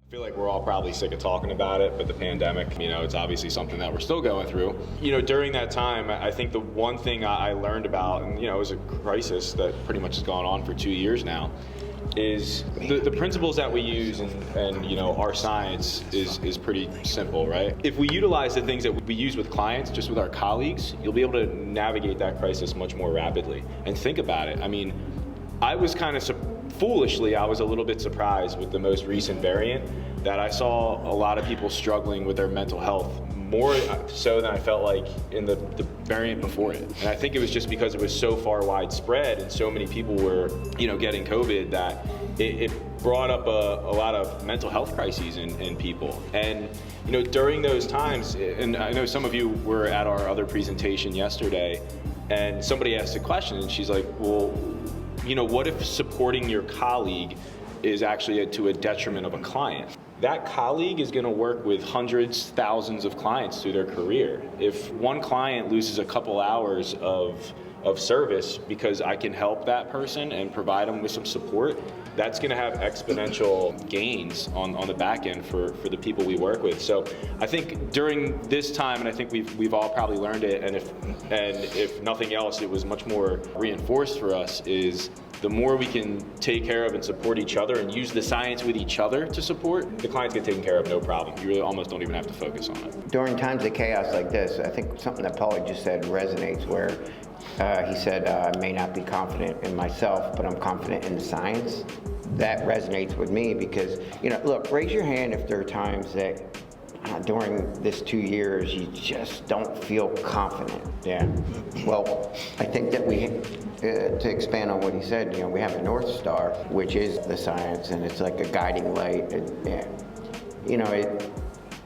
I feel like we're all probably sick of talking about it, but the pandemic, it's obviously something that we're still going through. During that time, I think the one thing I learned about, and it was a crisis that pretty much has gone on for 2 years now, is the principles that we use and our science is pretty simple, right? If we utilize the things that we use with clients, just with our colleagues, you'll be able to navigate that crisis much more rapidly. And think about it. I was kind of foolishly, I was a little bit surprised with the most recent variant that I saw a lot of people struggling with their mental health, more so than I felt like in the variant before it. And I think it was just because it was so far widespread and so many people were, getting COVID that it brought up a lot of mental health crises in people. And, during those times, and I know some of you were at our other presentation yesterday, and somebody asked a question and she's like, well, what if supporting your colleague is actually to a detriment of a client? That colleague is going to work with hundreds, thousands of clients through their career. If one client loses a couple hours of service because I can help that person and provide them with some support, that's going to have exponential gains on the back end for the people we work with. So I think during this time, and I think we've all probably learned it, and if nothing else, it was much more reinforced for us, is the more we can take care of and support each other and use the science with each other to support, the clients get taken care of no problem. You really almost don't even have to focus on it. During times of chaos like this, I think something that Paulie just said resonates, where he said, I may not be confident in myself, but I'm confident in the science. That resonates with me because, look, raise your hand if there are times that during this 2 years you just don't feel confident. Yeah. Well, I think that to expand on what he said, we have a North Star, which is the science, and it's like a guiding light.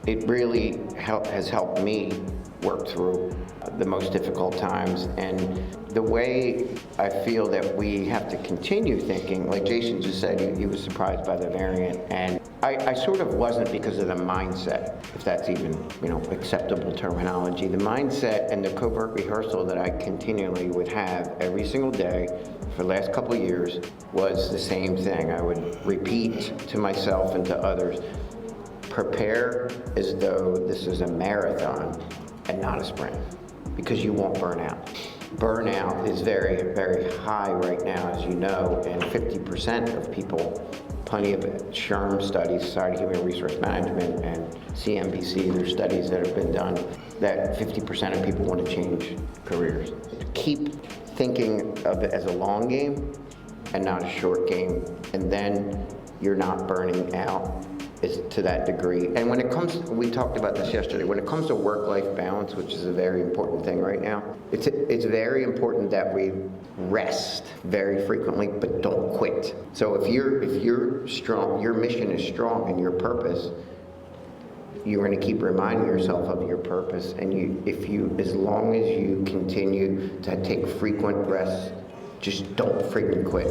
It really has helped me work through the most difficult times. And the way I feel that we have to continue thinking, like Jason just said, he was surprised by the variant, and I sort of wasn't, because of the mindset, if that's even acceptable terminology. The mindset and the covert rehearsal that I continually would have every single day for the last couple of years was the same thing. I would repeat to myself and to others, prepare as though this is a marathon and not a sprint, because you won't burn out. Burnout is very, very high right now, as you know, and 50% of people, plenty of SHRM studies, Society of Human Resource Management, and CNBC, there's studies that have been done that 50% of people want to change careers. Keep thinking of it as a long game and not a short game, and then you're not burning out to that degree. And when it comes, we talked about this yesterday, when it comes to work-life balance, which is a very important thing right now, it's very important that we rest very frequently, but don't quit. So if you're strong, your mission is strong, and your purpose, you're going to keep reminding yourself of your purpose. And as long as you continue to take frequent rests, just don't freaking quit.